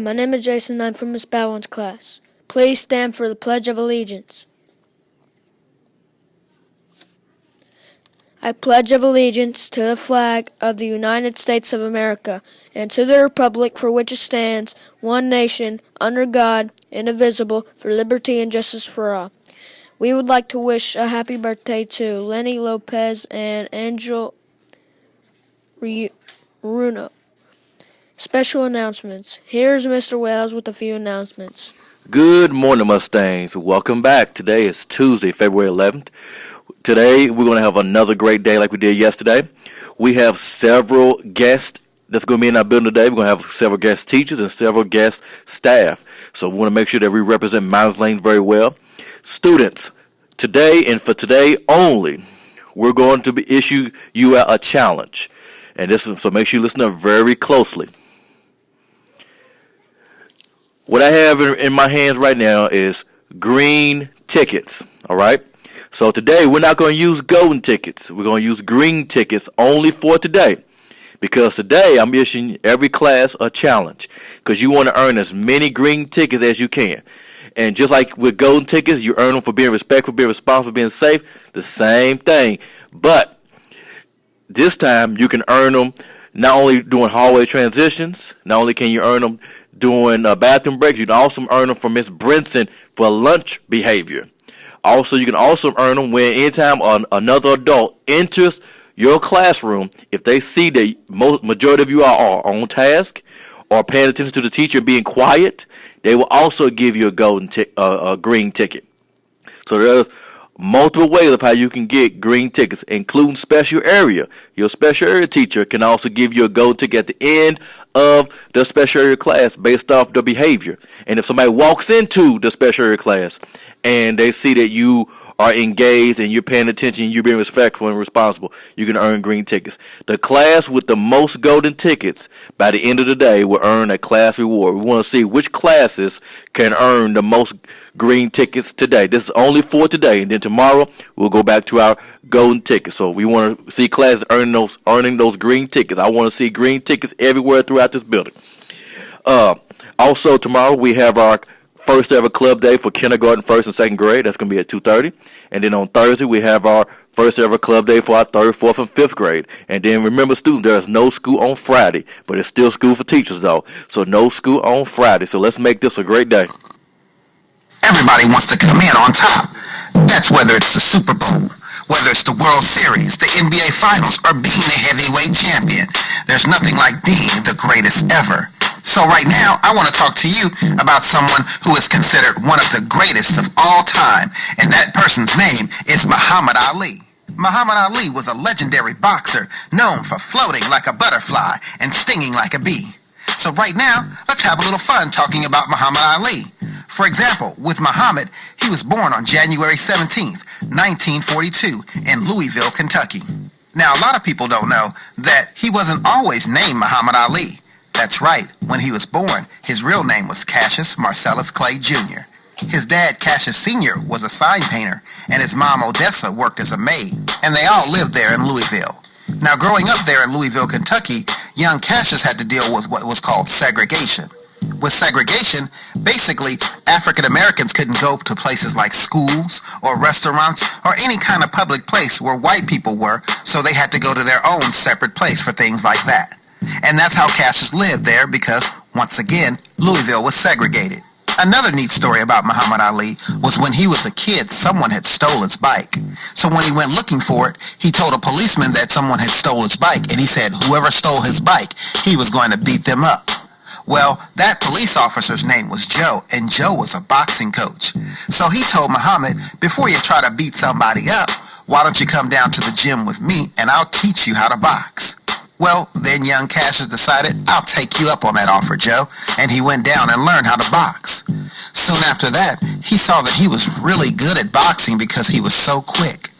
my name is Jason. I'm from Miss Bowen's class. Please stand for the Pledge of Allegiance. I pledge allegiance to the flag of the United States of America and to the republic for which it stands, one nation, under God, indivisible, for liberty and justice for all. We would like to wish a happy birthday to Lenny Lopez and Angel Runo. Special announcements. Here's Mr. Wells with a few announcements. Good morning, Mustangs. Welcome back. Today is Tuesday, February 11th. Today, we're going to have another great day like we did yesterday. We have several guests that's going to be in our building today. We're going to have several guest teachers and several guest staff. So we want to make sure that we represent Miles Lane very well. Students, today and for today only, we're going to issue you a challenge. And so make sure you listen up very closely. What I have in my hands right now is green tickets, all right? So today, we're not going to use golden tickets. We're going to use green tickets only for today. Because today, I'm issuing every class a challenge. Because you want to earn as many green tickets as you can. And just like with golden tickets, you earn them for being respectful, being responsible, being safe. The same thing. But this time, you can earn them not only doing hallway transitions. Not only can you earn them doing bathroom breaks, you can also earn them from Miss Brinson for lunch behavior. Also, you can also earn them when anytime another adult enters your classroom, if they see that majority of you are on task or paying attention to the teacher and being quiet, they will also give you a green ticket. So there's multiple ways of how you can get green tickets, including special area. Your special area teacher can also give you a gold ticket at the end of the special area class based off the behavior. And if somebody walks into the special area class and they see that you are engaged and you're paying attention, you're being respectful and responsible, you can earn green tickets. The class with the most golden tickets by the end of the day will earn a class reward. We want to see which classes can earn the most green tickets today. This is only for today, and then tomorrow we'll go back to our golden tickets. So we want to see classes earning those green tickets. I want to see green tickets everywhere throughout this building. Also tomorrow we have our first ever club day for kindergarten, first and second grade. That's going to be at 2:30. And then on Thursday, we have our first ever club day for our third, fourth, and fifth grade. And then remember, students, there is no school on Friday, but it's still school for teachers, though. So no school on Friday. So let's make this a great day. Everybody wants to come in on top. That's whether it's the Super Bowl, whether it's the World Series, the NBA Finals, or being the heavyweight champion. There's nothing like being the greatest ever. So right now, I want to talk to you about someone who is considered one of the greatest of all time, and that person's name is Muhammad Ali. Muhammad Ali was a legendary boxer known for floating like a butterfly and stinging like a bee. So right now, let's have a little fun talking about Muhammad Ali. For example, with Muhammad, he was born on January 17th, 1942 in Louisville, Kentucky. Now, a lot of people don't know that he wasn't always named Muhammad Ali. That's right, when he was born, his real name was Cassius Marcellus Clay Jr. His dad, Cassius Sr., was a sign painter, and his mom, Odessa, worked as a maid, and they all lived there in Louisville. Now, growing up there in Louisville, Kentucky, young Cassius had to deal with what was called segregation. With segregation, basically, African Americans couldn't go to places like schools or restaurants or any kind of public place where white people were, so they had to go to their own separate place for things like that. And that's how Cassius lived there because, once again, Louisville was segregated. Another neat story about Muhammad Ali was when he was a kid, someone had stole his bike. So when he went looking for it, he told a policeman that someone had stole his bike, and he said whoever stole his bike, he was going to beat them up. Well, that police officer's name was Joe, and Joe was a boxing coach. So he told Muhammad, before you try to beat somebody up, why don't you come down to the gym with me, and I'll teach you how to box. Well, then young Cassius decided, I'll take you up on that offer, Joe, and he went down and learned how to box. Soon after that, he saw that he was really good at boxing because he was so quick.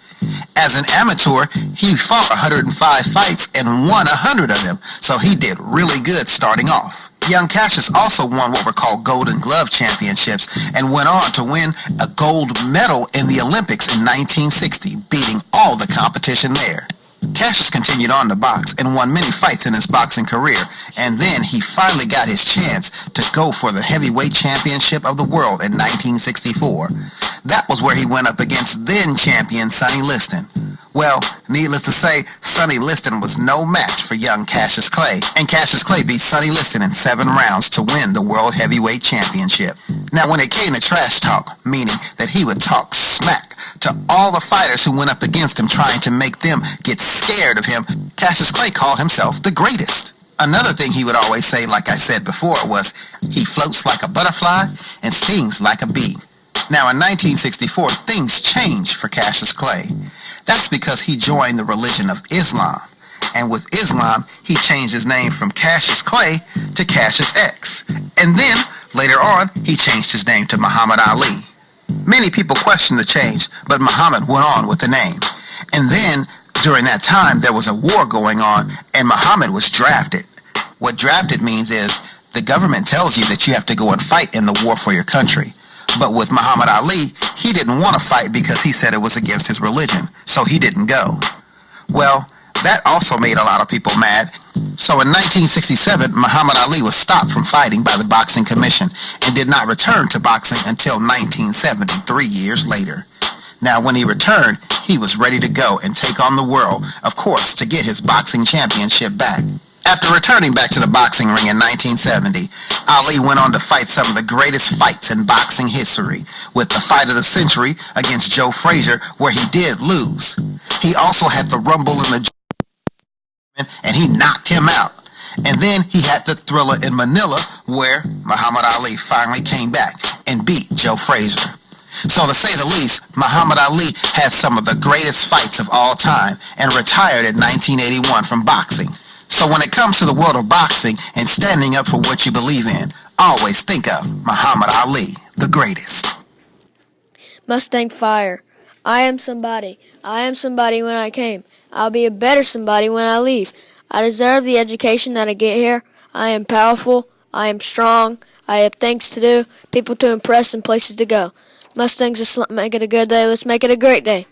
As an amateur, he fought 105 fights and won 100 of them, so he did really good starting off. Young Cassius also won what were called Golden Glove Championships and went on to win a gold medal in the Olympics in 1960, beating all the competition there. Cassius continued on to box and won many fights in his boxing career, and then he finally got his chance to go for the heavyweight championship of the world in 1964. That was where he went up against then-champion Sonny Liston. Well, needless to say, Sonny Liston was no match for young Cassius Clay, and Cassius Clay beat Sonny Liston in 7 rounds to win the World Heavyweight Championship. Now, when it came to trash talk, meaning that he would talk smack to all the fighters who went up against him trying to make them get scared of him, Cassius Clay called himself the greatest. Another thing he would always say, like I said before, was, he floats like a butterfly and stings like a bee. Now, in 1964, things changed for Cassius Clay. That's because he joined the religion of Islam. And with Islam, he changed his name from Cassius Clay to Cassius X. And then, later on, he changed his name to Muhammad Ali. Many people questioned the change, but Muhammad went on with the name. And then, during that time, there was a war going on, and Muhammad was drafted. What drafted means is, the government tells you that you have to go and fight in the war for your country. But with Muhammad Ali, he didn't want to fight because he said it was against his religion, so he didn't go. Well, that also made a lot of people mad. So in 1967, Muhammad Ali was stopped from fighting by the Boxing Commission and did not return to boxing until 1970, 3 years later. Now, when he returned, he was ready to go and take on the world, of course, to get his boxing championship back. After returning back to the boxing ring in 1970, Ali went on to fight some of the greatest fights in boxing history, with the fight of the century against Joe Frazier, where he did lose. He also had the Rumble in the and he knocked him out. And then he had the Thriller in Manila, where Muhammad Ali finally came back and beat Joe Frazier. So to say the least, Muhammad Ali had some of the greatest fights of all time and retired in 1981 from boxing. So when it comes to the world of boxing and standing up for what you believe in, always think of Muhammad Ali, the greatest. Mustang Fire. I am somebody. I am somebody when I came. I'll be a better somebody when I leave. I deserve the education that I get here. I am powerful. I am strong. I have things to do, people to impress, and places to go. Mustangs, let's make it a good day. Let's make it a great day.